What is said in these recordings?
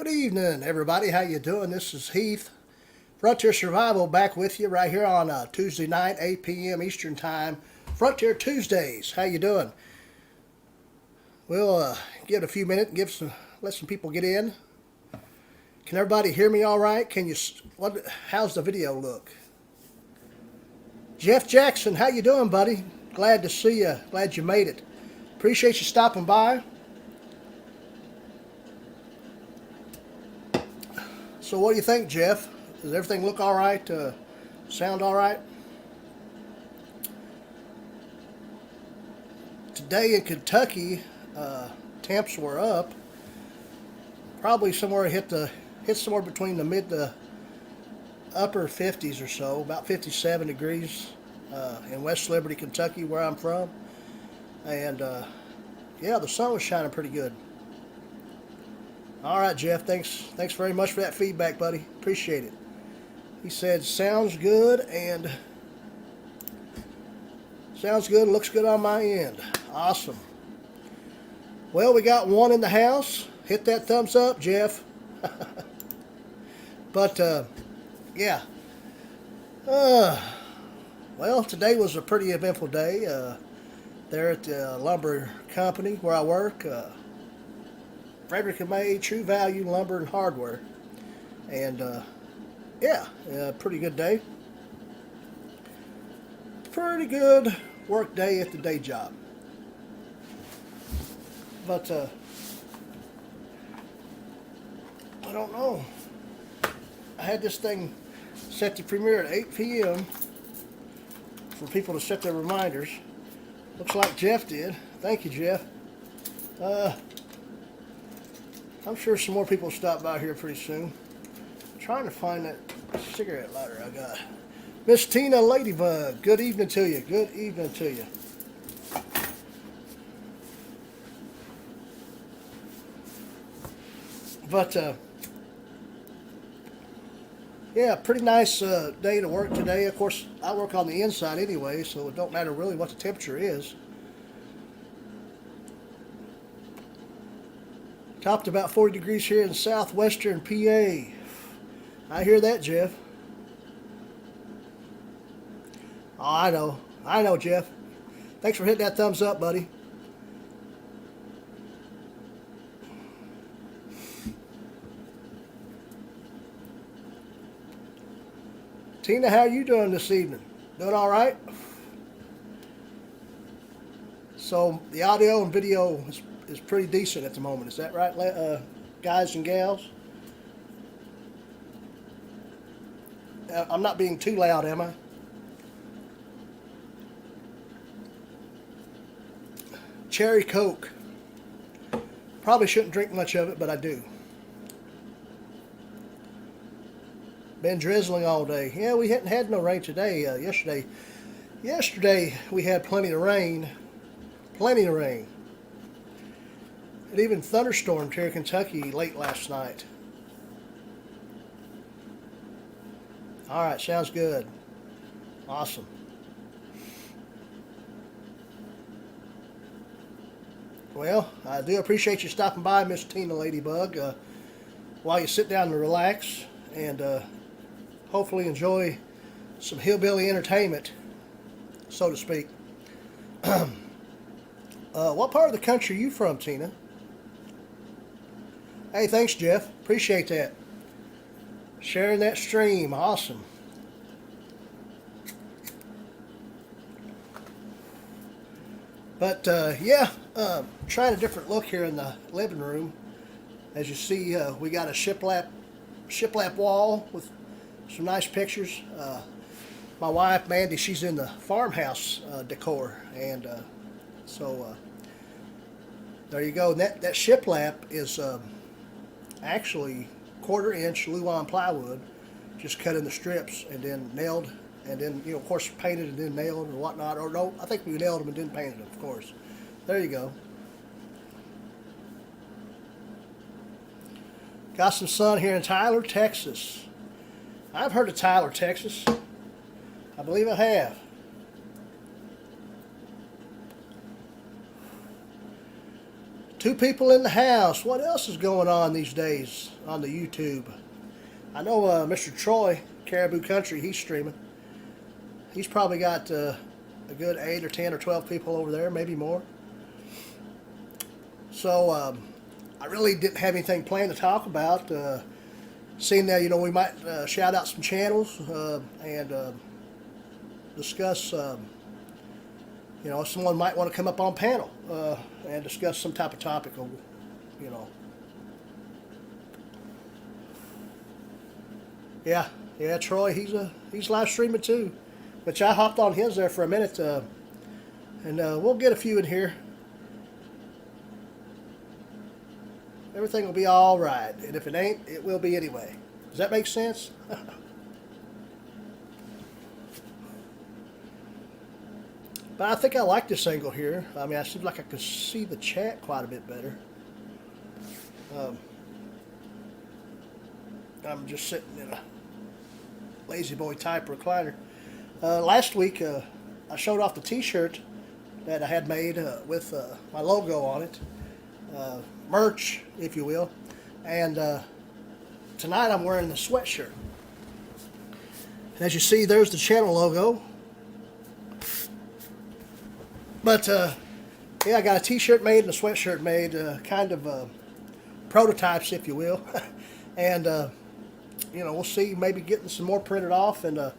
Good evening, everybody. How you doing? This is Heath, Frontier Survival, back with you right here on Tuesday night, 8 p.m. Eastern Time. Frontier Tuesdays. How you doing? We'll give it a few minutes and let some people get in. Can everybody hear me all right? How's the video look? Jeff Jackson, how you doing, buddy? Glad to see you. Glad you made it. Appreciate you stopping by. So what do you think, Jeff? Does everything look all right? Sound all right? Today in Kentucky, temps were up. Probably somewhere hit somewhere between the mid to upper 50s or so, about 57 degrees in West Liberty, Kentucky, where I'm from. And yeah, the sun was shining pretty good. All right, Jeff, thanks very much for that feedback, buddy. Appreciate it. He said, sounds good, looks good on my end. Awesome. Well, we got one in the house. Hit that thumbs up, Jeff. But, yeah. Well, today was a pretty eventful day there at the lumber company where I work. Frederick and May, True Value Lumber and Hardware. And, yeah, pretty good day. Pretty good work day at the day job. But, I don't know. I had this thing set to premiere at 8 p.m. for people to set their reminders. Looks like Jeff did. Thank you, Jeff. I'm sure some more people will stop by here pretty soon. I'm trying to find that cigarette lighter I got. Miss Tina Ladybug, good evening to you. Good evening to you. But, yeah, pretty nice day to work today. Of course, I work on the inside anyway, so it don't matter really what the temperature is. Topped about 40 degrees here in southwestern PA. I hear that, Jeff. Oh, I know, Jeff. Thanks for hitting that thumbs up, buddy. Tina, how are you doing this evening? Doing all right? So the audio and video is pretty decent at the moment. Is that right, guys and gals? I'm not being too loud, am I? Cherry Coke. Probably shouldn't drink much of it, but I do. Been drizzling all day. Yeah, we hadn't had no rain today. Yesterday we had plenty of rain. Plenty of rain. It even thunderstormed here in Kentucky late last night. All right, sounds good. Awesome. Well, I do appreciate you stopping by, Miss Tina Ladybug, while you sit down and relax and hopefully enjoy some hillbilly entertainment, so to speak. What part of the country are you from, Tina? Hey, thanks, Jeff. Appreciate that. Sharing that stream. Awesome. But, yeah, trying a different look here in the living room. As you see, we got a shiplap wall with some nice pictures. My wife, Mandy, she's in the farmhouse decor. And so there you go. And that shiplap is actually 1/4-inch Luan plywood, just cut in the strips and then nailed, and then, of course, painted and then nailed or whatnot. Or no, I think we nailed them and then painted them, of course. There you go. Got some sun here in Tyler, Texas. I've heard of Tyler, Texas. I believe I have. Two people in the house. What else is going on these days on the YouTube? I know Mr. Troy, Caribou Country, he's streaming. He's probably got a good 8 or 10 or 12 people over there, maybe more. So I really didn't have anything planned to talk about. Seeing that, we might shout out some channels and discuss, if someone might want to come up on panel and discuss some type of topic, Yeah, Troy, he's live streaming too, which I hopped on his there for a minute, and we'll get a few in here. Everything will be all right, and if it ain't, it will be anyway. Does that make sense? But I think I like this angle here. I mean, I seem like I can see the chat quite a bit better. I'm just sitting in a lazy boy type recliner. Last week, I showed off the t-shirt that I had made with my logo on it. Merch, if you will. And tonight I'm wearing the sweatshirt. And as you see, there's the channel logo. But yeah, I got a t-shirt made and a sweatshirt made, kind of prototypes, if you will. And we'll see, maybe getting some more printed off and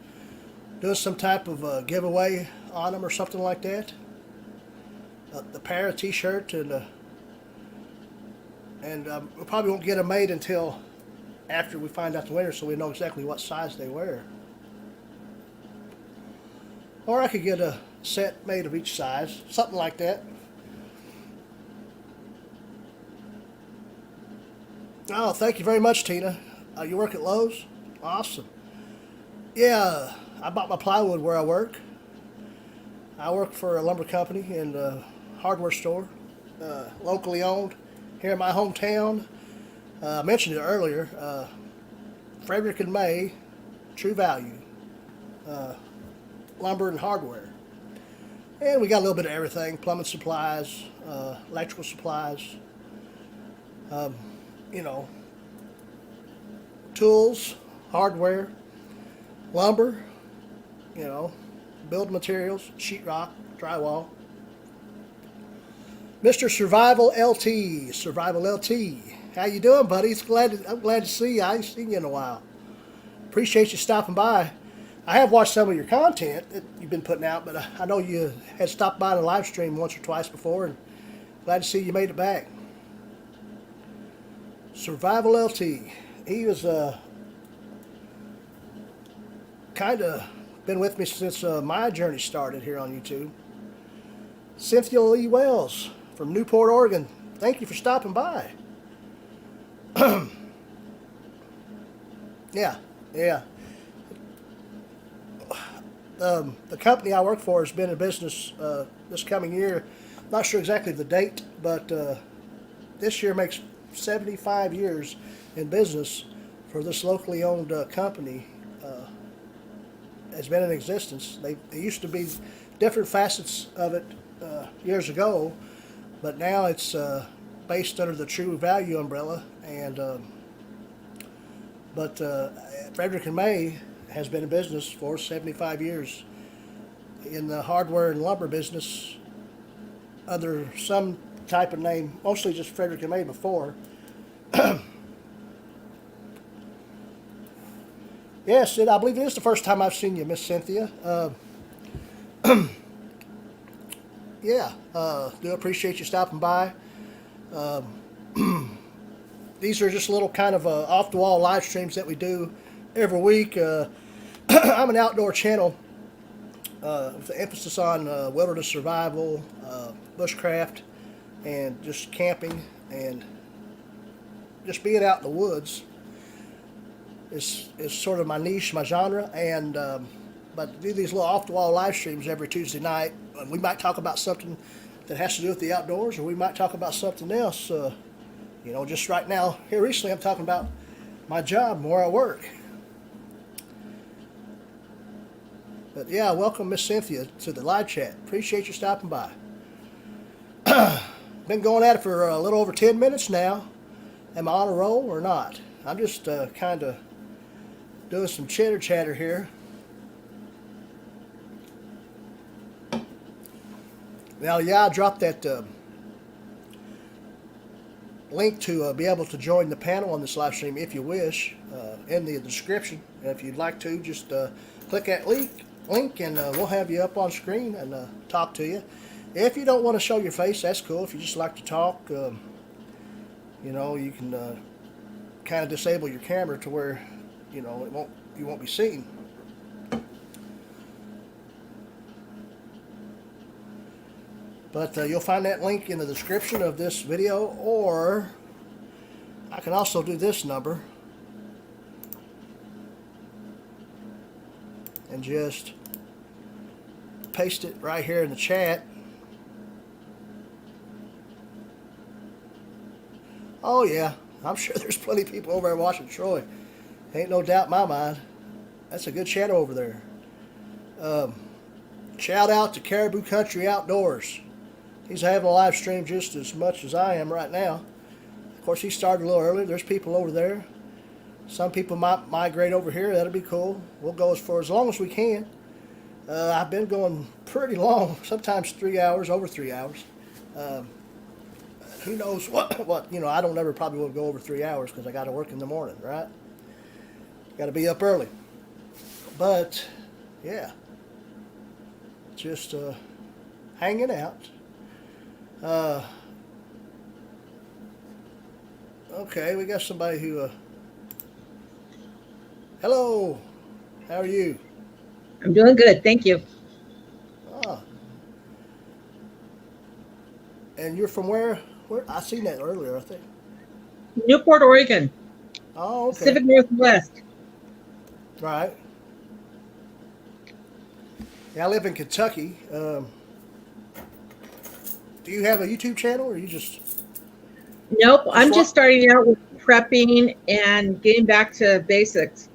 doing some type of giveaway on them or something like that. The pair of t-shirt and we probably won't get them made until after we find out the winner, so we know exactly what size they wear. Or I could get a set made of each size, something like that. Oh, thank you very much, Tina. You work at Lowe's? Awesome. Yeah, I bought my plywood where I work. I work for a lumber company and a hardware store, locally owned here in my hometown. I mentioned it earlier. Frederick and May, True Value, lumber and hardware. And we got a little bit of everything, plumbing supplies, electrical supplies, tools, hardware, lumber, building materials, sheetrock, drywall. Mr. Survival LT, how you doing, buddy? I'm glad to see you. I ain't seen you in a while. Appreciate you stopping by. I have watched some of your content that you've been putting out, but I know you had stopped by the live stream once or twice before, and glad to see you made it back. Survival LT. He was kind of been with me since my journey started here on YouTube. Cynthia Lee Wells from Newport, Oregon. Thank you for stopping by. Yeah. The company I work for has been in business this coming year. Not sure exactly the date, but this year makes 75 years in business for this locally owned company. Has been in existence. They used to be different facets of it years ago, but now it's based under the True Value umbrella. And but Frederick and May has been in business for 75 years in the hardware and lumber business under some type of name, mostly just Frederick and May before. Yes, I believe it is the first time I've seen you, Miss Cynthia. Yeah, do appreciate you stopping by. These are just little kind of off-the-wall live streams that we do every week. I'm an outdoor channel with an emphasis on wilderness survival, bushcraft, and just camping and just being out in the woods. Is sort of my niche, my genre, and but do these little off-the-wall live streams every Tuesday night. We might talk about something that has to do with the outdoors, or we might talk about something else. Just right now, here recently, I'm talking about my job and where I work. But yeah, welcome Miss Cynthia to the live chat. Appreciate you stopping by. Been been going at it for a little over 10 minutes now. Am I on a roll or not? I'm just kind of doing some chitter chatter here. Now, yeah, I dropped that link to be able to join the panel on this live stream if you wish in the description. And if you'd like to, just click that link and we'll have you up on screen and talk to you. If you don't want to show your face, that's cool. If you just like to talk, you know, you can kind of disable your camera to where, you know, you won't be seen. But you'll find that link in the description of this video, or I can also do this number and just paste it right here in the chat. Oh yeah, I'm sure there's plenty of people over there watching Troy. Ain't no doubt in my mind. That's a good channel over there. Shout out to Caribou Country Outdoors. He's having a live stream just as much as I am right now. Of course, he started a little early. There's people over there. Some people might migrate over here. That'll be cool. We'll go for as long as we can. I've been going pretty long, sometimes 3 hours, over 3 hours. Who knows what, you know, I don't ever probably will go over 3 hours because I got to work in the morning, right? Got to be up early. But, yeah. Just hanging out. Okay, we got somebody who, hello, how are you? I'm doing good, thank you. Ah. And you're from where? I seen that earlier, I think. Newport, Oregon. Oh, okay. Pacific Northwest. Right. Yeah, I live in Kentucky. Do you have a YouTube channel, or you just? Nope, I'm just starting out with prepping and getting back to basics.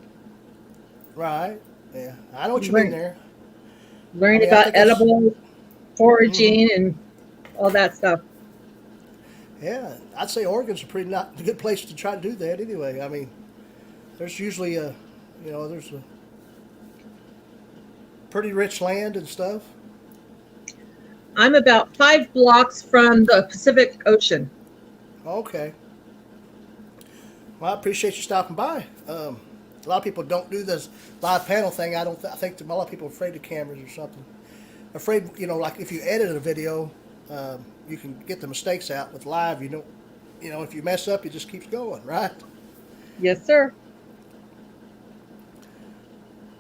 Right. Yeah, I know what you mean there. Learning about edibles, foraging, and all that stuff. Yeah, I'd say Oregon's a pretty not a good place to try to do that anyway. I mean, there's usually you know, there's a pretty rich land and stuff. I'm about 5 blocks from the Pacific Ocean. Okay. Well, I appreciate you stopping by. A lot of people don't do this live panel thing. I think a lot of people are afraid of cameras or something. Afraid, you know, like if you edit a video, you can get the mistakes out. With live, you don't, you know, if you mess up, it just keeps going, right? Yes, sir.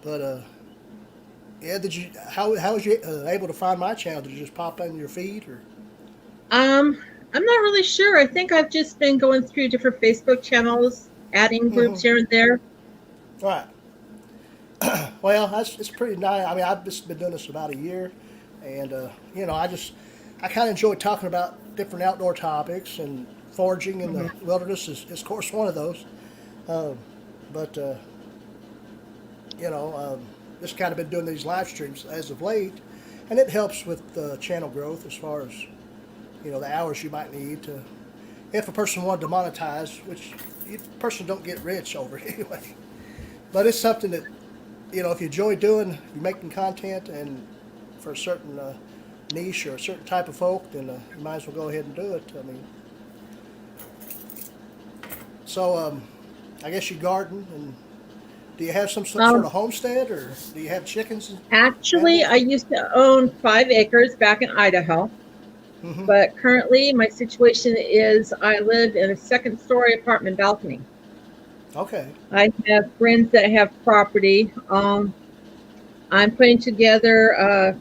But yeah, how was you able to find my channel? Did you just pop in your feed, or? I'm not really sure. I think I've just been going through different Facebook channels, adding groups here and there. Right. Well, it's pretty nice. I mean, I've just been doing this about a year, and you know, I kind of enjoy talking about different outdoor topics, and foraging in the wilderness is of course one of those. But you know, just kind of been doing these live streams as of late, and it helps with the channel growth as far as, you know, the hours you might need to, if a person wanted to monetize, which the person don't get rich over it anyway. But it's something that, you know, if you enjoy doing, you're making content, and for a certain niche or a certain type of folk, then you might as well go ahead and do it. I mean, so I guess you garden, and do you have some sort of homestead, or do you have chickens? Actually, I used to own 5 acres back in Idaho. But currently, my situation is I live in a 2nd-story apartment balcony. Okay. I have friends that have property. I'm putting together,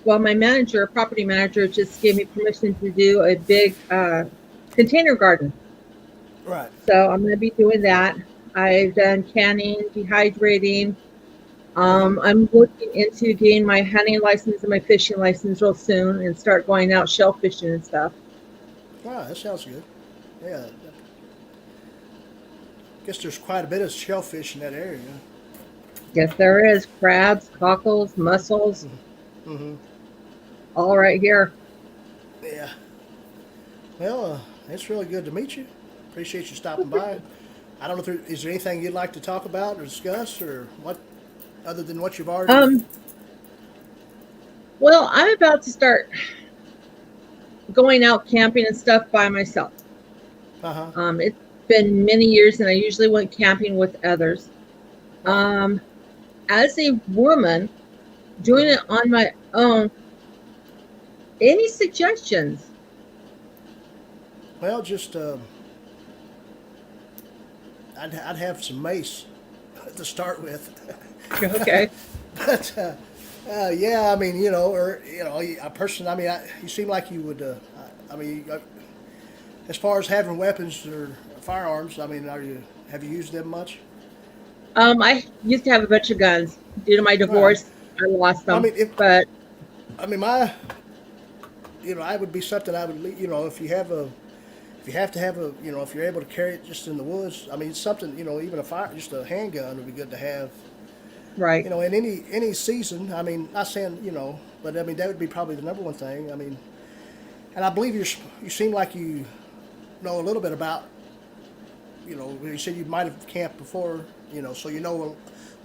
well, my manager, property manager, just gave me permission to do a big container garden. Right. So I'm going to be doing that. I've done canning, dehydrating. I'm looking into getting my hunting license and my fishing license real soon and start going out shell fishing and stuff. Ah, that sounds good. Yeah. I guess there's quite a bit of shellfish in that area. Yes, there is. Crabs, cockles, mussels. All right here. Yeah. Well, it's really good to meet you. Appreciate you stopping by. I don't know if is there anything you'd like to talk about or discuss, or what, other than what you've already. Um, well, I'm about to start going out camping and stuff by myself. Uh huh. It's been many years, and I usually went camping with others. Right. Um, as a woman doing Hmm. it on my own, any suggestions? Well, just I'd have some mace to start with. Okay. But yeah, I mean, or a person. I mean, you seem like you would. I mean, as far as having weapons or firearms, I mean, have you used them much? I used to have a bunch of guns. Due to my All right. divorce, I lost I them. mean, if But I mean my, I would be something I would, if you have to have a, if you're able to carry it just in the woods. I mean, something, even a fire, just a handgun would be good to have. right, In any season. I mean, not saying, but I mean that would be probably the number one thing. I mean, and I believe you seem like you know a little bit about, you said you might have camped before, so a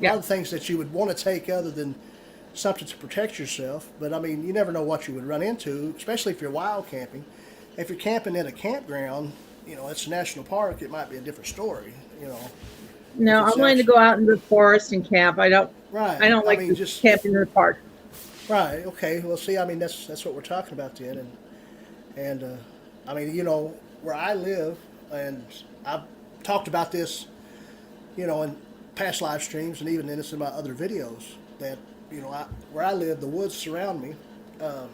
yeah, lot of things that you would want to take other than something to protect yourself. But I mean, you never know what you would run into, especially if you're wild camping. If you're camping in a campground, it's a national park, it might be a different story. If no, I'm it's willing to actually go out in the forest and camp. I right. don't I like mean, to just camp in the park. right. Okay. Well, see, I mean, that's what we're talking about then, and I mean, where I live, and I've talked about this, in past live streams, and even in some of my other videos, that where I live, the woods surround me,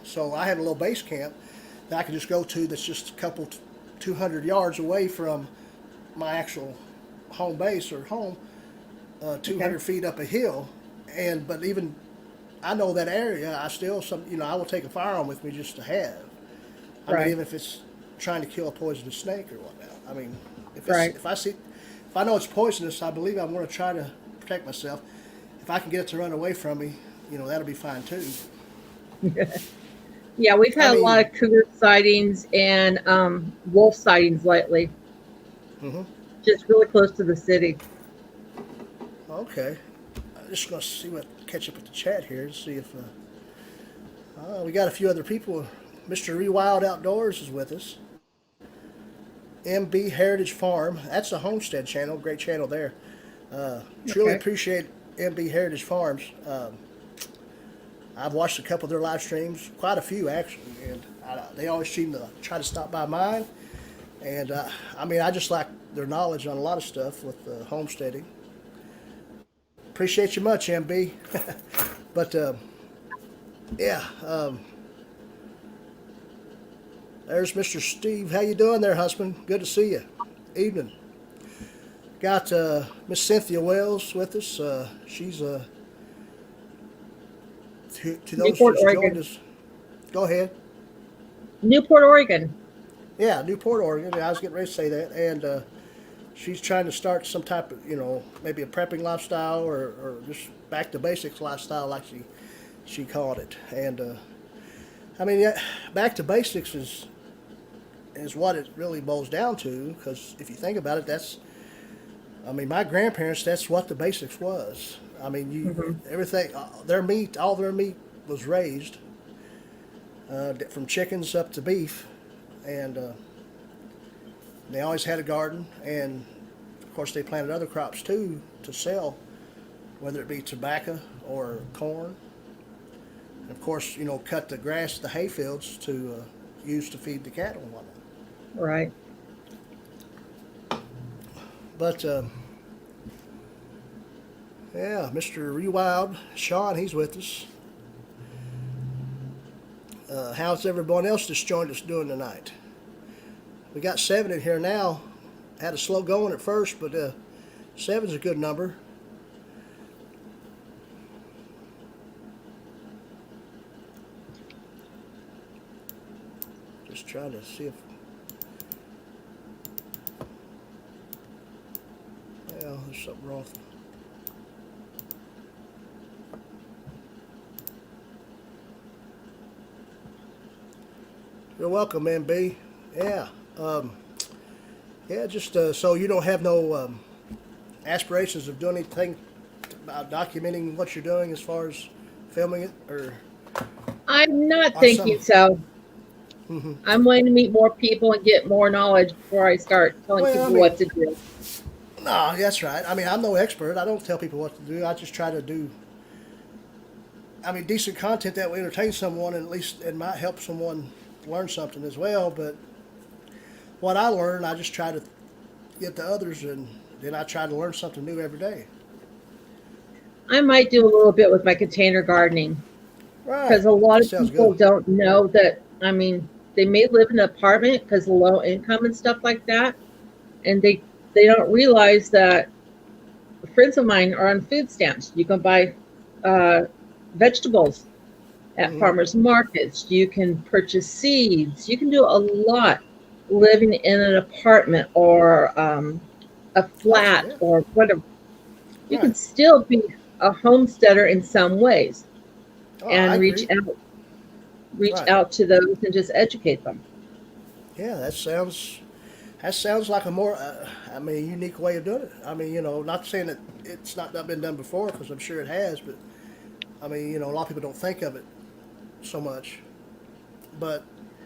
so I have a little base camp that I can just go to. That's just a couple, 200 yards away from my actual home base or home, Okay, 200 feet up a hill, and but even I know that area. I still I will take a firearm with me just to have. I mean, right, even if it's trying to kill a poisonous snake or whatnot. I mean, right. if I know it's poisonous, I believe I'm going to try to protect myself. If I can get it to run away from me, that'll be fine too. Yeah, we've I had a lot mean, of cougar sightings and wolf sightings lately, hmm, just really close to the city. okay. I'm just going to catch up with the chat here and see if we got a few other people. Mr. Rewild Outdoors is with us. MB Heritage Farm. That's a homestead channel. Great channel there. Truly Okay. appreciate MB Heritage Farms. I've watched a couple of their live streams, quite a few actually, and they always seem to try to stop by mine. And I mean, I just like their knowledge on a lot of stuff with homesteading. Appreciate you much, MB. But yeah, there's Mr. Steve. How you doing there, husband? Good to see you. Evening. Got Miss Cynthia Wells with us. She's to those Newport, just joined Oregon. us. Go ahead. Newport, Oregon. Yeah, Newport, Oregon. I was getting ready to say that, and she's trying to start some type of, maybe a prepping lifestyle or just back to basics lifestyle, like she called it. And I mean, yeah, back to basics is what it really boils down to. Because if you think about it, I mean, my grandparents, that's what the basics was. I mean, Hmm. everything, all their meat was raised, from chickens up to beef, and they always had a garden, and of course they planted other crops too to sell, whether it be tobacco or corn. And of course, cut the grass, the hay fields to use to feed the cattle and whatnot. Right. But yeah, Mr. Rewild, Sean, he's with us. How's everyone else that's joined us doing tonight? We got 7 in here now. Had a slow going at first, but 7's a good number. Just trying to see if. Well, there's something wrong. You're welcome, MB. Yeah. Yeah. Just so you don't have no aspirations of doing anything about documenting what you're doing as far as filming it, or I'm not or thinking some. so. Hmm. I'm wanting to meet more people and get more knowledge before I start telling Well, I people mean, what to do. no, that's right. I mean, I'm no expert. I don't tell people what to do. I just try to do. I mean, decent content that will entertain someone, and at least it might help someone learn something as well. But what I learn, I just try to get to others, and then I try to learn something new every day. I might do a little bit with my container gardening Right. because a lot That of sounds good. people don't know that. I mean, they may live in an apartment because of low income and stuff like that, and they don't realize that friends of mine are on food stamps. You can buy uh, vegetables at Hmm. farmers markets. You can purchase seeds. You can do a lot living in an apartment or a Oh flat yeah. or whatever. You Right. can still be a homesteader in some ways Oh, I and agree. reach Right. out to those and just educate them. Yeah, that sounds like a more, I mean, unique way of doing it. I mean, not saying that it's not been done before, because I'm sure it has, but I mean, a lot of people don't think of it so much, but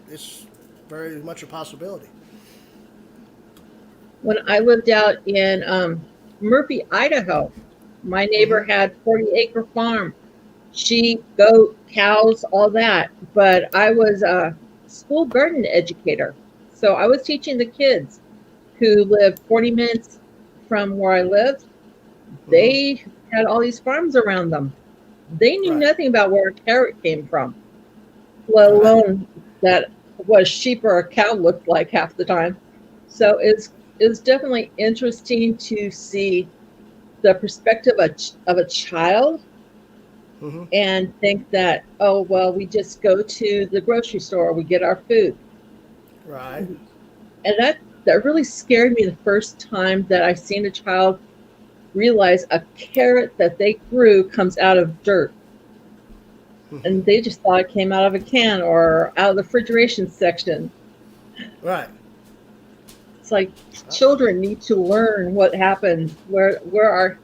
it's very much a possibility. When I lived out in Murphy, Idaho, my neighbor Hmm. had 40-acre farm, sheep, goat, cows, all that. But I was a school garden educator. So I was teaching the kids who lived 40 minutes from where I lived. Hmm. They had all these farms around them. They knew Right. nothing about where a carrot came from, let Right. alone that what a sheep or a cow looked like half the time. So it's definitely interesting to see the perspective of a child Hmm. and think that, oh, well, we just go to the grocery store, we get our food. Right. And that really scared me the first time that I seen a child realize a carrot that they grew comes out of dirt. Hmm. And they just thought it came out of a can or out of the refrigeration section. Right. It's like children need to learn what happened, where our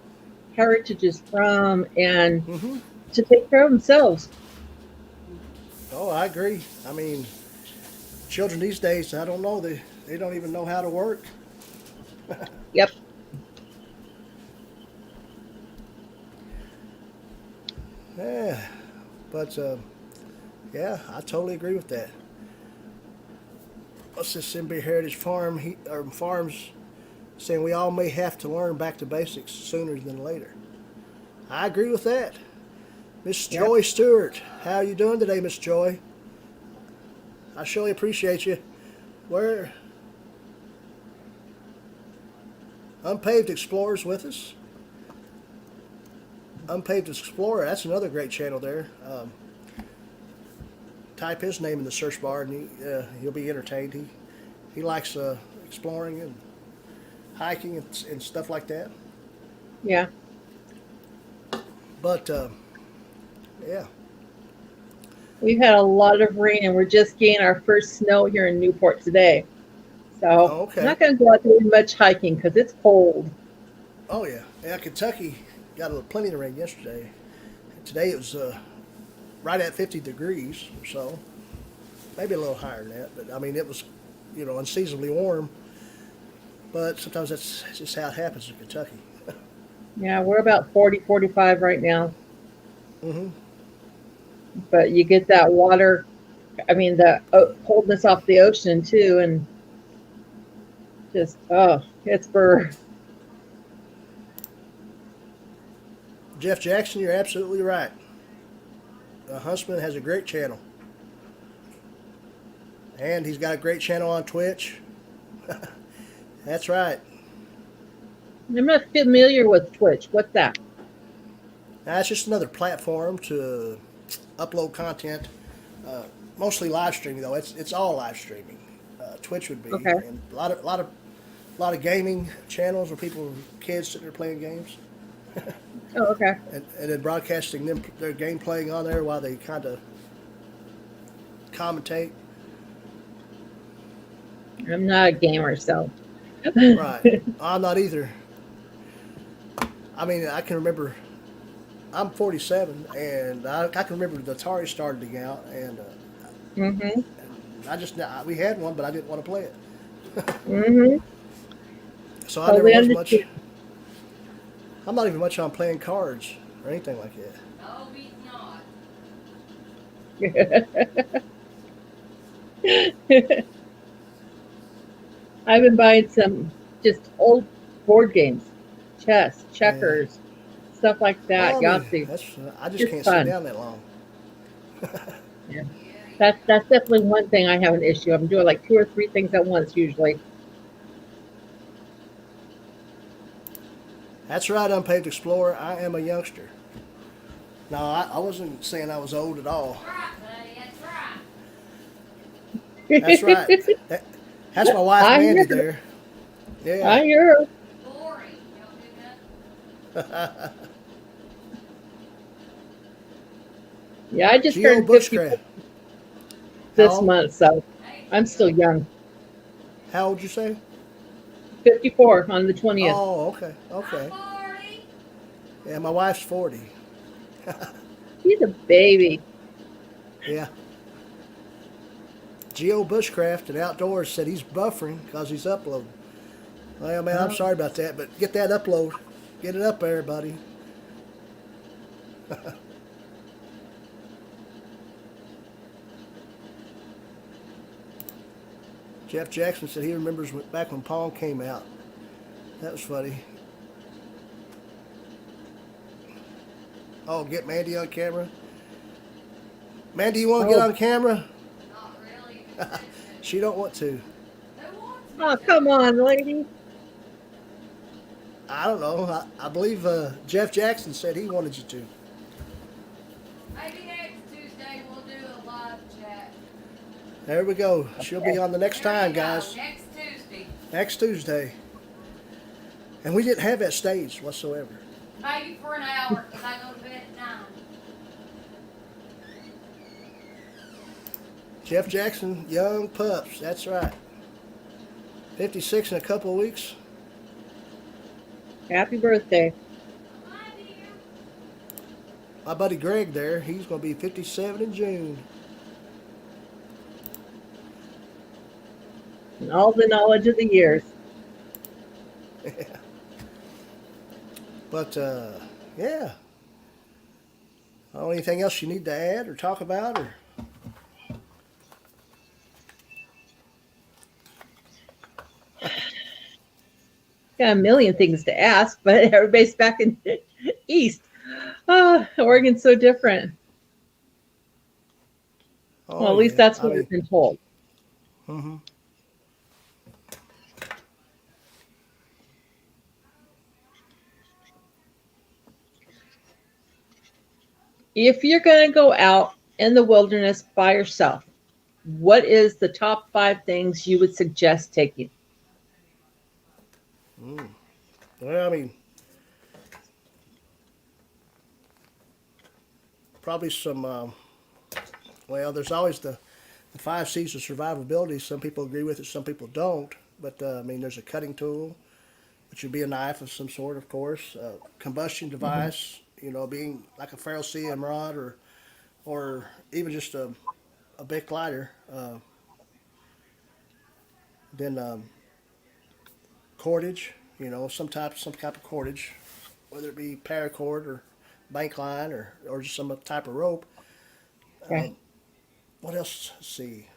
heritage is from, and Hmm. to take care of themselves. Oh, I agree. I mean, children these days, I don't know, they don't even know how to work. Yep. Yeah, but yeah, I totally agree with that. What's this Simba Heritage Farm or Farms saying we all may have to learn back to basics sooner than later. I agree with that. Miss Yep. Joy Stewart, how are you doing today, Miss Joy? I surely appreciate you. We're Unpaved Explorers with us. Unpaved Explorer, that's another great channel there. Type his name in the search bar and he'll be entertained. He likes exploring and hiking and stuff like that. Yeah. But yeah. We've had a lot of rain and we're just getting our first snow here in Newport today. So Oh, I'm okay. not going to go out doing much hiking because it's cold. Oh yeah. Yeah, Kentucky got plenty of rain yesterday. Today it was right at 50 degrees or so, maybe a little higher than that. But I mean, it was, unseasonably warm. But sometimes that's just how it happens in Kentucky. Yeah, we're about 40, 45 right now. Hmm. But you get that water, I mean, the coldness off the ocean too. And just, oh, it's for, Jeff Jackson, you're absolutely right. Huntsman has a great channel, and he's got a great channel on Twitch. That's right. I'm not familiar with Twitch. What's that? Now, it's just another platform to upload content. Uh, Mostly live streaming, though. It's all live streaming. Twitch would be, Okay. and a lot of gaming channels where kids sitting there playing games, Oh, okay. and then broadcasting their game playing on there while they kind of commentate. I'm not a gamer, so. Right. I'm not either. I mean, I can remember. I'm 47, and I can remember the Atari starting out, Mhm. and we had one, but I didn't want to play it, Mhm. so I never Totally was understand. much. I'm not even much on playing cards or anything like that. No, he's not. I've been buying some just old board games, chess, Yeah. checkers, stuff like Well, that, I mean, Yahtzee. that's I just Just can't sit fun. down that long. Yeah. Yeah, he That's definitely one thing I have an issue. I'm doing like two or three things at once usually. That's right, Unpaved Explorer. I am a youngster. No, I wasn't saying I was old at all. That's right, buddy. That's right. That's right. That, that's my wife, I Mandy, hear, there. Yeah. I hear. Boring. You don't do nothing. Yeah, I just Geo turned 54 Bushcraft. How this old? month, so Hey, I'm still young. How old you say? 54 on the 20th. Oh, okay, I'm okay. 40. Yeah, my wife's 40. He's a baby. Yeah. Geo Bushcraft and Outdoors said he's buffering because he's uploading. Well, man, I'm Oh, sorry about that, but get that upload. Get it up there, buddy. Jeff Jackson said he remembers back when Pong came out. That was funny. Oh, get Mandy on camera. Mandy, you want to get oh, on camera? Not really. If it says She don't want to. who wants me oh, to? come on, lady. I don't know. I believe Jeff Jackson said he wanted you to. Maybe next Tuesday we'll do a live chat. There we go. She'll be Okay. on the next There time, you go. guys. Next Tuesday. Next Tuesday. And we didn't have that staged whatsoever. Maybe for an hour because I go to bed at 9. Jeff Jackson, young pups. That's right. 56 in a couple of weeks. Happy birthday. Hi, dear. My buddy Greg there, he's going to be 57 in June. And all the knowledge of the years. But, yeah. Anything else you need to add or talk about? Or Got a million things to ask, but everybody's back in East. Oh, Oregon's so different. Well, Oh, at least yeah. that's I what I've mean, been told. hmm If you're going to go out in the wilderness by yourself, what is the top five things you would suggest taking? well, I mean, probably some, well, there's always the 5 C's of survivability. Some people agree with it, some people don't. But, I mean, there's a cutting tool, which would be a knife of some sort, of course. Combustion Mhm. device, being like a ferro CM rod or even just a Bic lighter. Then cordage, some type of cordage, whether it be paracord or bank line or just some type of rope. Okay. What else? Let's see.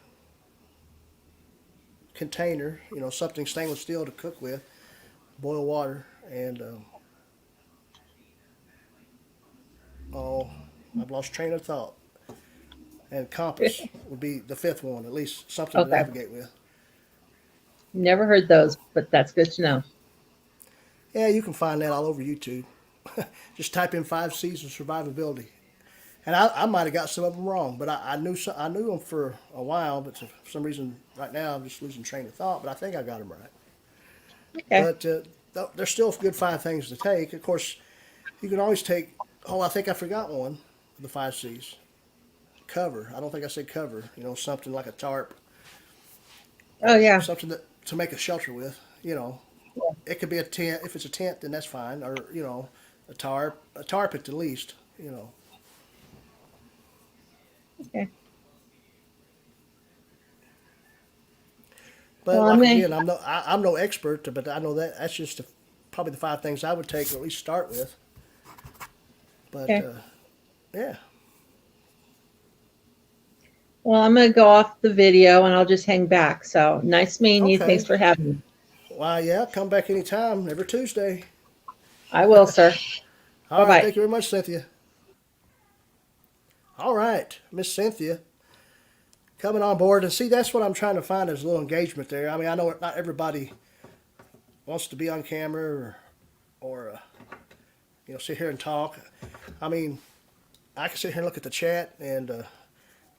Container, something stainless steel to cook with, boil water, and oh, I've lost train of thought. And compass would be the fifth one, at least something to Okay. navigate with. Never heard those, but that's good to know. Yeah, you can find that all over YouTube. Just type in 5 C's of survivability. And I might have got some of them wrong, but I knew them for a while, but for some reason right now I'm just losing train of thought. But I think I got them right. Okay. But they're still good 5 things to take. Of course, you can always take. Oh, I think I forgot one of the 5 C's. Cover. I don't think I said cover. Something like a tarp Oh yeah. something to make a shelter with. You know, it could be a tent. If it's a tent, then that's fine. Or a tarp at the least. You know, Okay. but Well, like again, I'm no expert, but I know that's just probably the 5 things I would take, or at least start with. But okay. yeah, I'm gonna go off the video and I'll just hang back. So nice meeting you. Thanks okay. for having me. Well, yeah, come back anytime, every Tuesday. I will, sir. All Bye right, bye. thank you very much, Cynthia. All right, Miss Cynthia, coming on board, and see, that's what I'm trying to find is a little engagement there. I mean, I know not everybody wants to be on camera or sit here and talk. I mean, I can sit here and look at the chat and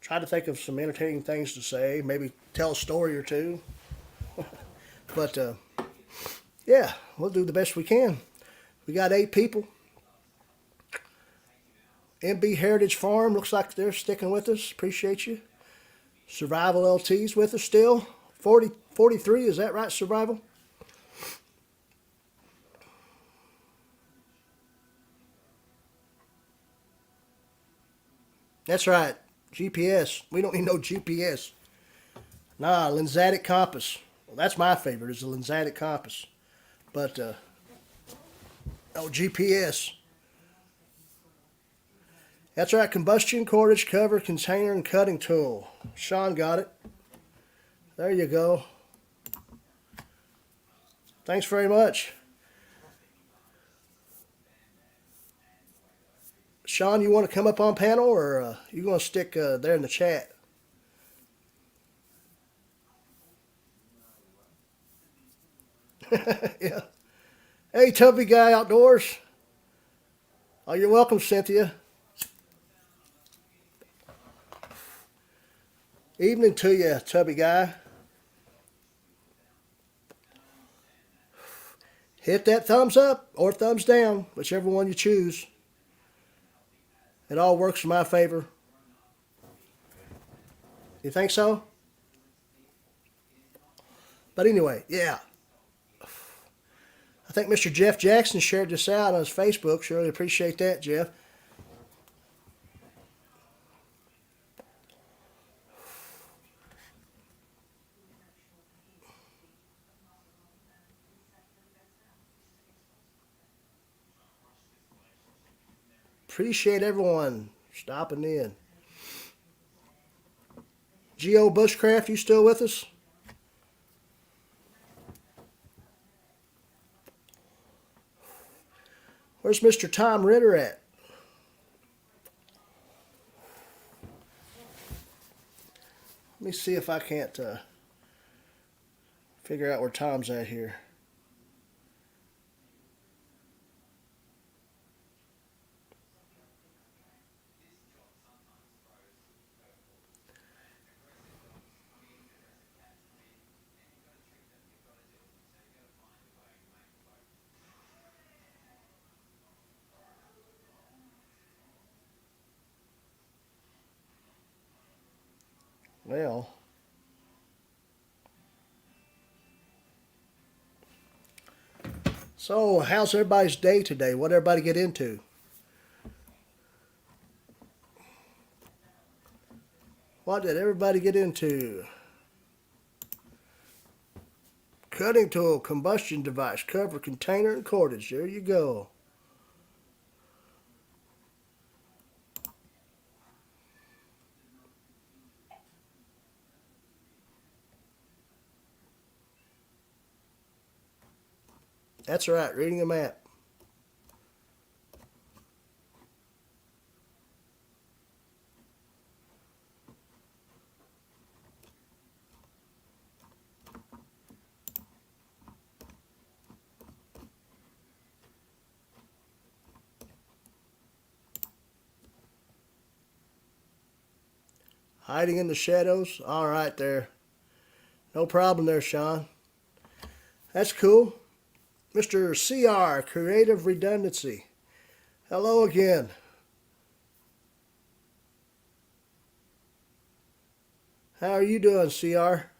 try to think of some entertaining things to say, maybe tell a story or two. But yeah, we'll do the best we can. We got 8 people. MB Heritage Farm looks like they're sticking with us. Appreciate you. Survival LT's with us still. 43, is that right, Survival? That's right. GPS. We don't need no GPS. Nah, Lensatic Compass. Well, that's my favorite, is the Lensatic Compass. But, no GPS. That's right, combustion, cordage, cover, container, and cutting tool. Sean got it. There you go. Thanks very much. Sean, you want to come up on panel, or you going to stick there in the chat? Yeah. Hey, Tubby Guy Outdoors. Oh, you're welcome, Cynthia. Evening to you, Tubby Guy. Hit that thumbs up or thumbs down, whichever one you choose. It all works in my favor. You think so? But anyway, yeah. I think Mr. Jeff Jackson shared this out on his Facebook. Surely appreciate that, Jeff. Appreciate everyone stopping in. Geo Bushcraft, you still with us? Where's Mr. Tom Ritter at? Let me see if I can't figure out where Tom's at here. Well, so how's everybody's day today? What everybody get into? What did everybody get into? Cutting tool, combustion device, cover, container, and cordage. There you go. That's right, reading a map. Hiding in the shadows. All right there. No problem there, Sean. That's cool. Mr. CR, Creative Redundancy. Hello again. How are you doing, CR?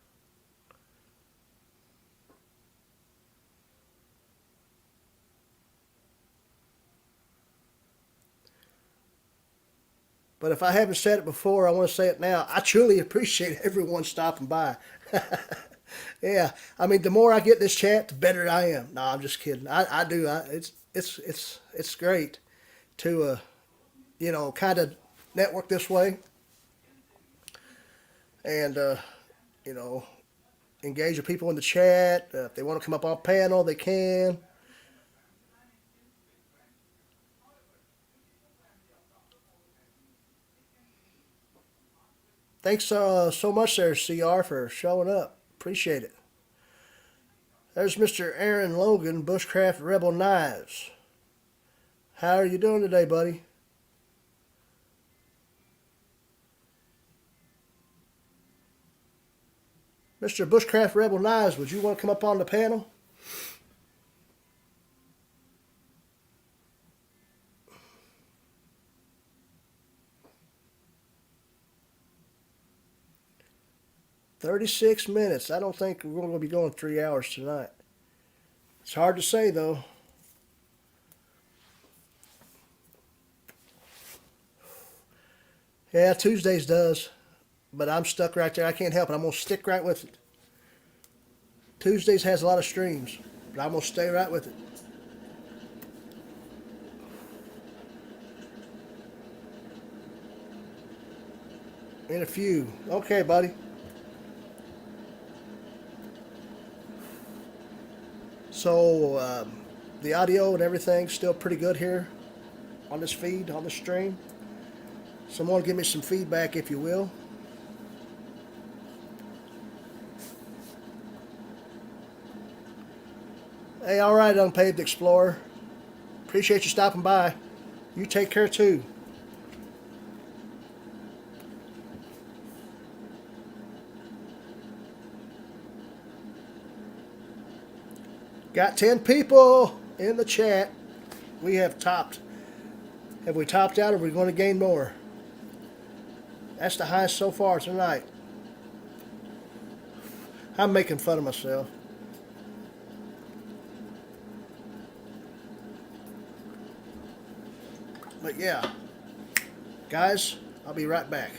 But if I haven't said it before, I want to say it now. I truly appreciate everyone stopping by. Yeah, I mean, the more I get this chat, the better I am. No, I'm just kidding. I do. It's great to kind of network this way and you know engage with people in the chat. If they want to come up on panel, they can. Thanks so much there, CR, for showing up. Appreciate it. There's Mr. Aaron Logan, Bushcraft Rebel Knives. How are you doing today, buddy? Mr. Bushcraft Rebel Knives, would you want to come up on the panel? $36. I don't think we're going to be going 3 hours tonight. It's hard to say, though. Yeah, Tuesdays does. But I'm stuck right there. I can't help it. I'm going to stick right with it. Tuesdays has a lot of streams, but I'm going to stay right with it. In a few. Okay, buddy. So, the audio and everything's still pretty good here on this feed, on this stream. Someone give me some feedback, if you will. Hey, all right, Unpaved Explorer. Appreciate you stopping by. You take care, too. Got 10 people in the chat. We have topped. Have we topped out, or are we going to gain more? That's the highest so far tonight. I'm making fun of myself. But yeah, guys, I'll be right back.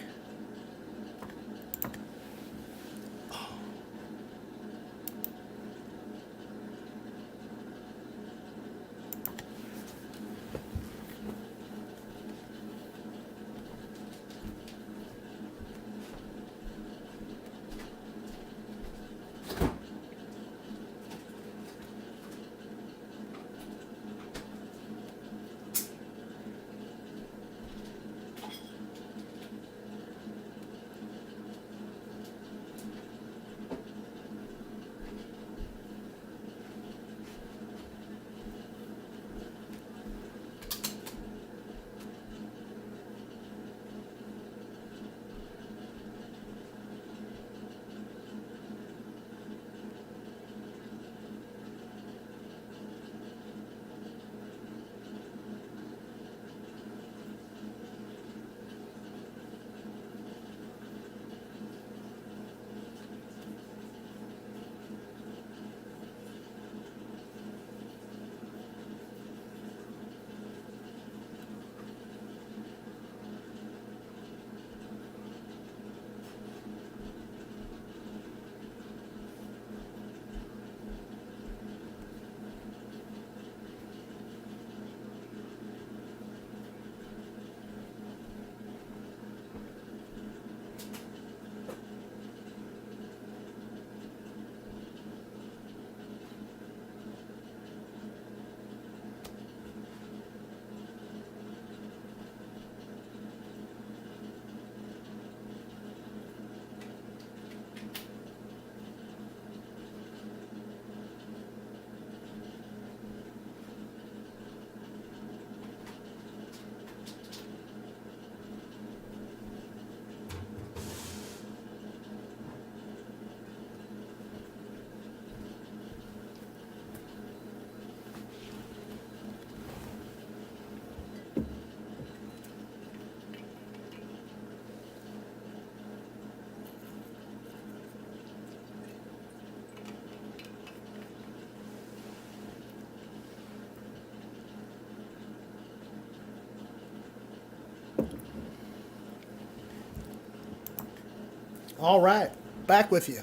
All right, back with you.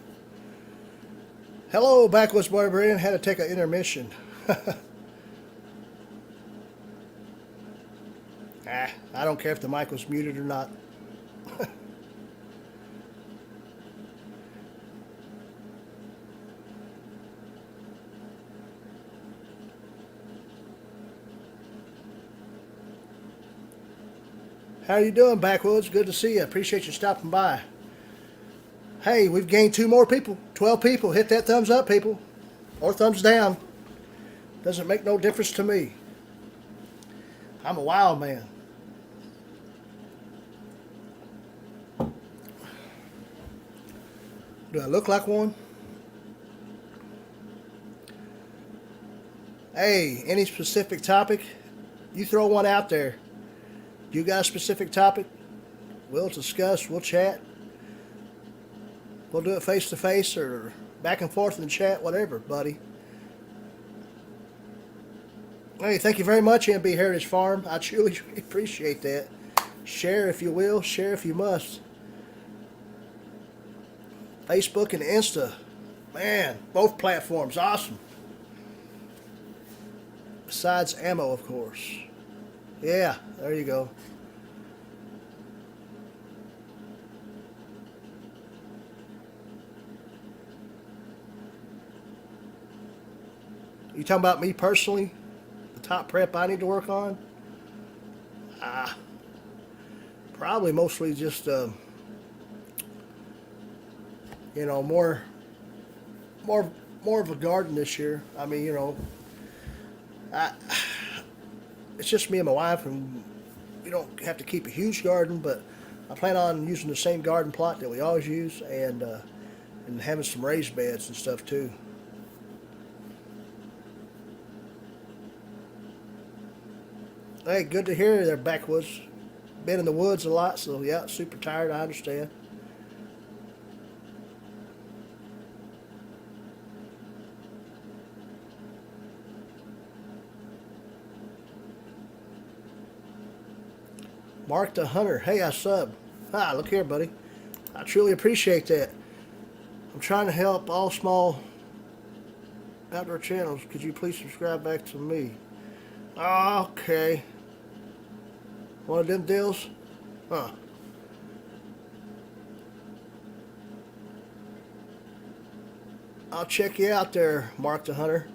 Hello, Backwoods Barbarian. Had to take an intermission. I don't care if the mic was muted or not. How you doing, Backwoods? Good to see you. Appreciate you stopping by. Hey, we've gained 2 more people. 12 people. Hit that thumbs up, people. Or thumbs down. Doesn't make no difference to me. I'm a wild man. Do I look like one? Hey, any specific topic? You throw one out there. You got a specific topic? We'll discuss, we'll chat. We'll do it face to face or back and forth in the chat, whatever, buddy. Hey, thank you very much, MB Heritage Farm. I truly appreciate that. Share if you will, share if you must. Facebook and Insta. Man, both platforms, awesome. Besides ammo, of course. Yeah, there you go. You talking about me personally? The top prep I need to work on? Probably mostly just, you know, more of a garden this year. I mean, you know, it's just me and my wife, and we don't have to keep a huge garden, but I plan on using the same garden plot that we always use, and having some raised beds and stuff too. Hey, good to hear you there, Backwoods. Been in the woods a lot, so yeah, super tired, I understand. Mark the Hunter. Hey, I subbed. Ah, look here, buddy. I truly appreciate that. I'm trying to help all small outdoor channels. Could you please subscribe back to me? Okay. One of them deals? Huh. I'll check you out there, Mark the Hunter.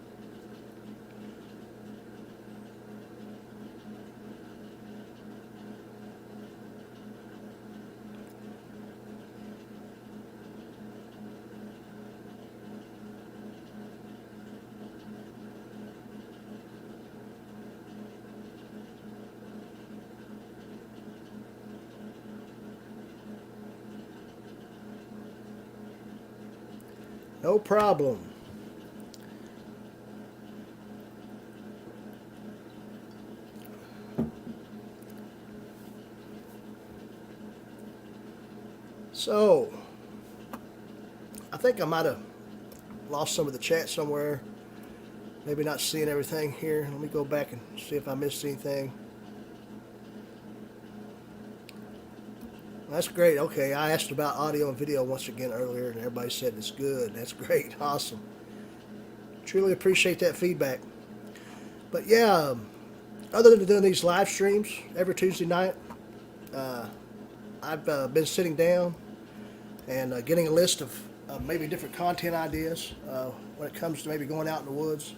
No problem. So, I think I might have lost some of the chat somewhere. Maybe not seeing everything here. Let me go back and see if I missed anything. That's great. Okay, I asked about audio and video once again earlier, and everybody said it's good. That's great. Awesome. Truly appreciate that feedback. But yeah, other than doing these live streams every Tuesday night, I've been sitting down and getting a list of maybe different content ideas when it comes to maybe going out in the woods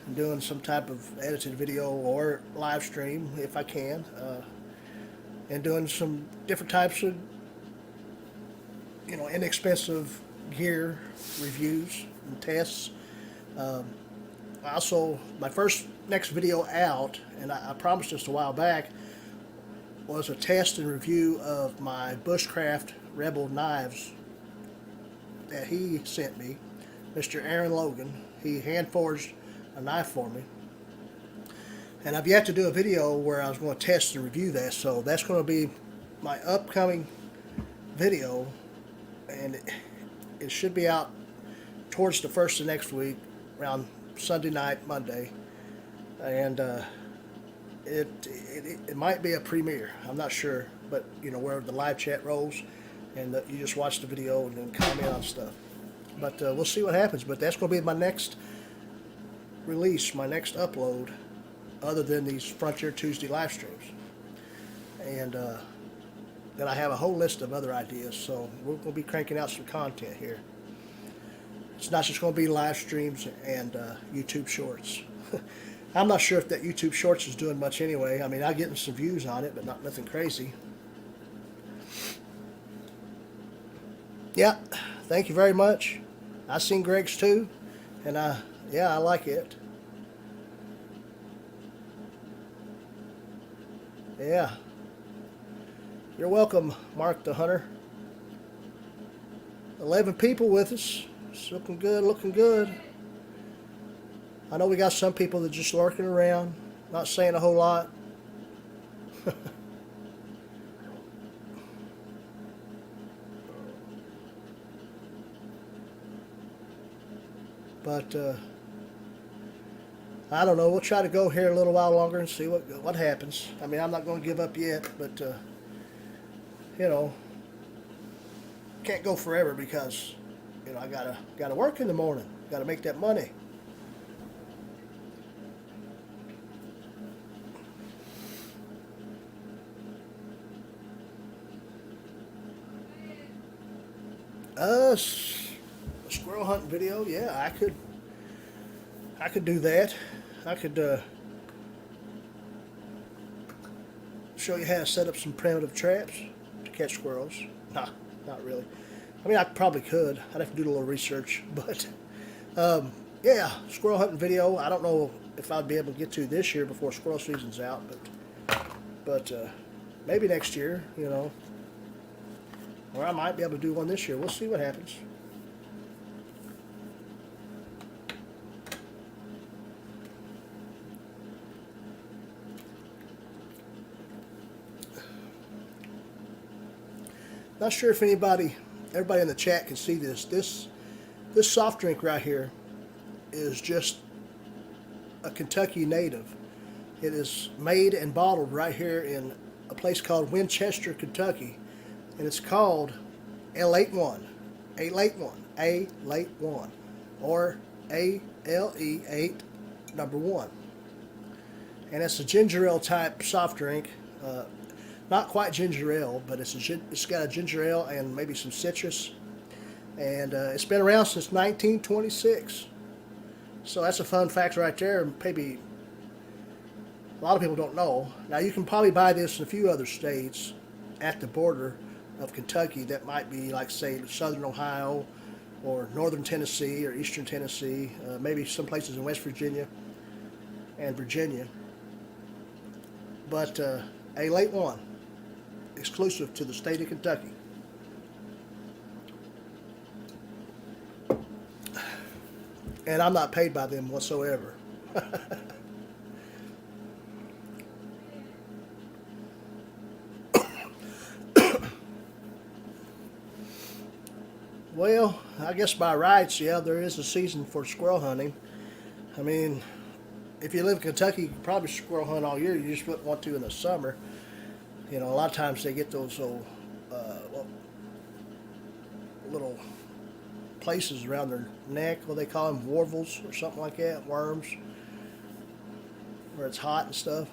and doing some type of edited video or live stream if I can. And doing some different types of, you know, inexpensive gear reviews and tests. Also, my next video out, and I promised this a while back, was a test and review of my Bushcraft Rebel knives that he sent me, Mr. Aaron Logan. He hand forged a knife for me. And I've yet to do a video where I was going to test and review that, so that's going to be my upcoming video, and it should be out towards the first of next week, around Sunday night, Monday, and it might be a premiere. I'm not sure, but you know where the live chat rolls, and you just watch the video and then comment on stuff. But we'll see what happens. But that's going to be my next release, my next upload, other than these Frontier Tuesday live streams. And then I have a whole list of other ideas, so we're going to be cranking out some content here. It's not just going to be live streams and YouTube Shorts. I'm not sure if that YouTube Shorts is doing much anyway. I mean, I'm getting some views on it, but nothing crazy. Yeah, thank you very much. I seen Greg's too, and yeah, I like it. Yeah. You're welcome, Mark the Hunter. 11 people with us. It's looking good, looking good. I know we got some people that are just lurking around, not saying a whole lot. But I don't know. We'll try to go here a little while longer and see what happens. I mean, I'm not going to give up yet, but you know, can't go forever because you know I gotta work in the morning. Got to make that money. A squirrel hunting video, yeah, I could do that. I could show you how to set up some primitive traps to catch squirrels. Nah, not really. I mean, I probably could. I'd have to do a little research, but yeah, squirrel hunting video. I don't know if I'd be able to get to this year before squirrel season's out, but maybe next year, you know. Or I might be able to do one this year. We'll see what happens. Not sure if everybody in the chat can see this. This soft drink right here is just a Kentucky native. It is made and bottled right here in a place called Winchester, Kentucky. And it's called L81, A81, or ALE8 number 1. And it's a ginger ale type soft drink. Not quite ginger ale, but it's got a ginger ale and maybe some citrus. And it's been around since 1926. So that's a fun fact right there. Maybe a lot of people don't know. Now you can probably buy this in a few other states at the border of Kentucky that might be like, say, southern Ohio or northern Tennessee or eastern Tennessee, maybe some places in West Virginia and Virginia. But A81, exclusive to the state of Kentucky. And I'm not paid by them whatsoever. Well, I guess by rights, yeah, there is a season for squirrel hunting. I mean, if you live in Kentucky, you can probably squirrel hunt all year. You just wouldn't want to in the summer. You know, a lot of times they get those old, little places around their neck, what they call them, warvels or something like that, worms, where it's hot and stuff.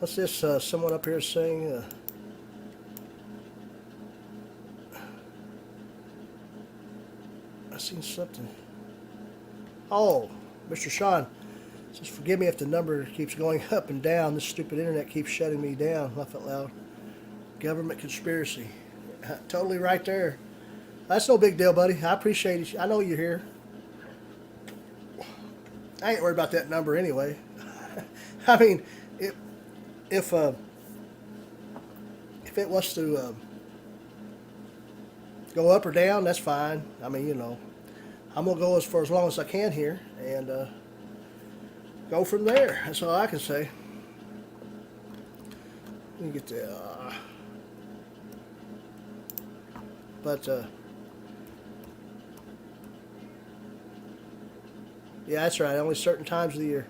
What's this? Someone up here saying. I seen something. Oh, Mr. Sean says, forgive me if the number keeps going up and down. This stupid internet keeps shutting me down. Laugh out loud. Government conspiracy. Totally right there. That's no big deal, buddy. I appreciate it. I know you're here. I ain't worried about that number anyway. I mean, if it was to go up or down, that's fine. I mean, you know, I'm gonna go for as long as I can here and go from there. That's all I can say. Let me get the. Yeah, that's right. Only certain times of the year.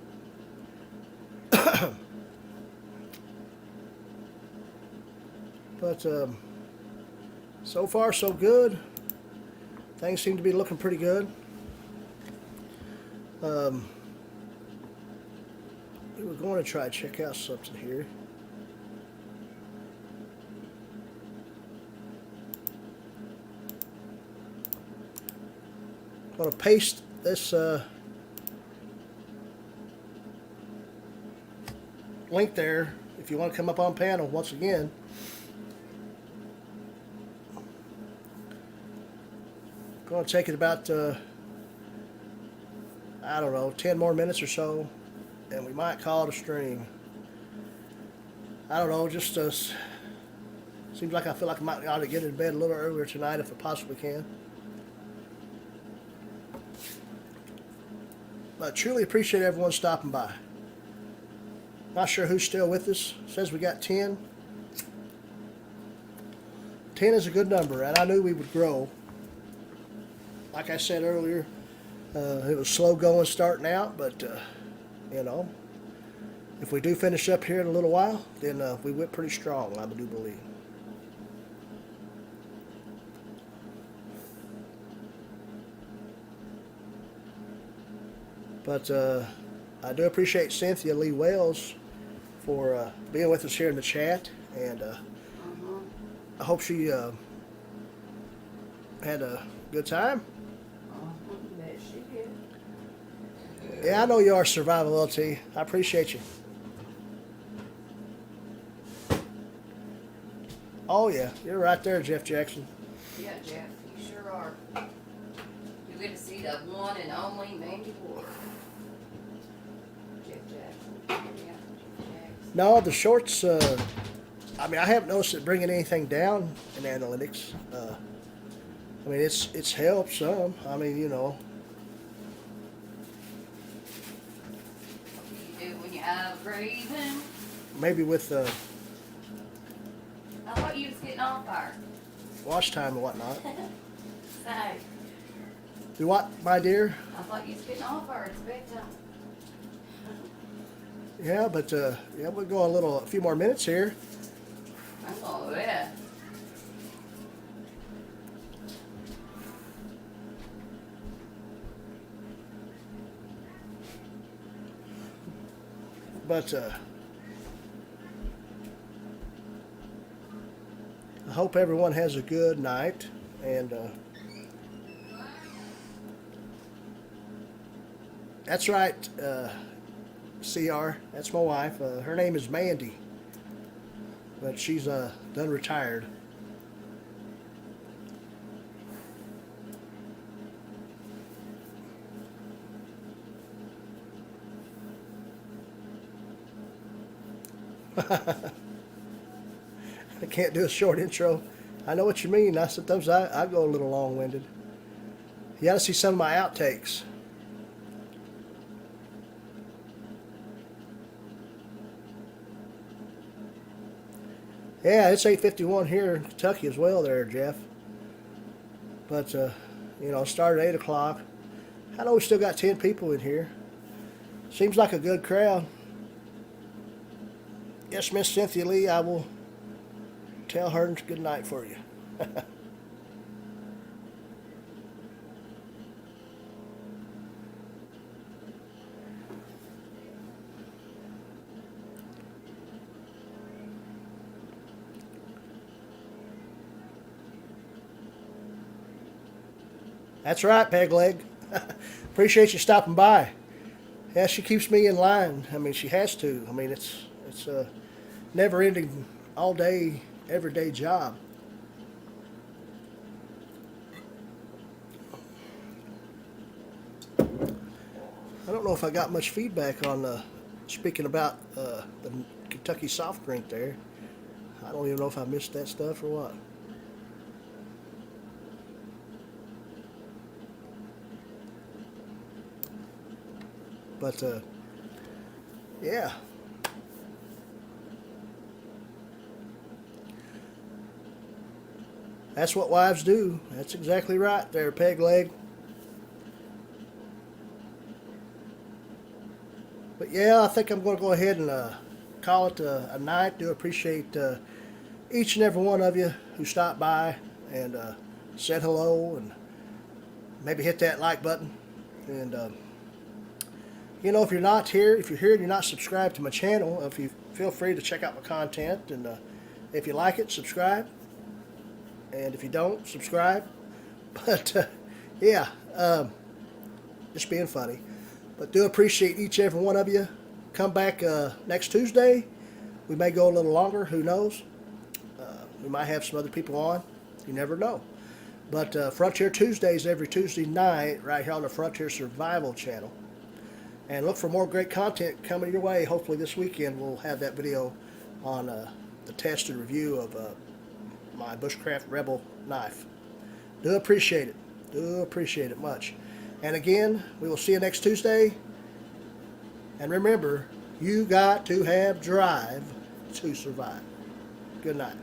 But so far, so good. Things seem to be looking pretty good. We were going to try to check out something here. I'm going to paste this link there if you want to come up on panel once again. Going to take it about I don't know, 10 more minutes or so, and we might call it a stream. I don't know, just seems like I feel like I might ought to get in bed a little earlier tonight if I possibly can. But truly appreciate everyone stopping by. Not sure who's still with us. Says we got 10. 10 is a good number, and I knew we would grow. Like I said earlier, it was slow going starting out, but you know, if we do finish up here in a little while, then we went pretty strong, I do believe. But I do appreciate Cynthia Lee Wells for being with us here in the chat, and I hope she had a good time. Bet she did. Yeah, I know you are Survival LT. I appreciate you. Oh yeah, you're right there, Jeff Jackson. Yeah, Jeff, you sure are. You get to see the one and only Mandy Ward. Jeff Jackson. Yeah, Jeff Jackson. No, the shorts. I mean, I haven't noticed it bringing anything down in analytics. I mean, it's helped some. I mean, you know. What do you do when you have craving? Maybe with I thought you was getting off fire. watch time and whatnot. Say, Do what, my dear? I thought you was getting off fire. It's bedtime. Yeah, but yeah, we'll go a few more minutes here. Oh, yeah. But I hope everyone has a good night, and that's right, CR, that's my wife. Her name is Mandy, but she's done retired. I can't do a short intro. I know what you mean. Sometimes I go a little long-winded. You got to see some of my outtakes. Yeah, it's 8:51 here in Kentucky as well there, Jeff. But, you know, started at 8 o'clock. I know we still got 10 people in here. Seems like a good crowd. Yes, Miss Cynthia Lee, I will tell her good night for you. That's right, Peg Leg. Appreciate you stopping by. Yeah, she keeps me in line. I mean, she has to. I mean, it's a never-ending, all-day, everyday job. I don't know if I got much feedback on speaking about the Kentucky soft drink there. I don't even know if I missed that stuff or what. But, yeah. That's what wives do. That's exactly right there, Peg Leg. But yeah, I think I'm going to go ahead and call it a night. Do appreciate each and every one of you who stopped by and said hello, and maybe hit that like button. And you know, if you're not here, if you're here and you're not subscribed to my channel, if you feel free to check out my content, and if you like it, subscribe. And if you don't, subscribe. But yeah, just being funny. But do appreciate each and every one of you. Come back next Tuesday. We may go a little longer. Who knows? We might have some other people on. You never know. But Frontier Tuesdays every Tuesday night right here on the Frontier Survival channel. And look for more great content coming your way. Hopefully this weekend we'll have that video on the test and review of my Bushcraft Rebel knife. Do appreciate it. Do appreciate it much. And again, we will see you next Tuesday. And remember, you got to have drive to survive. Good night.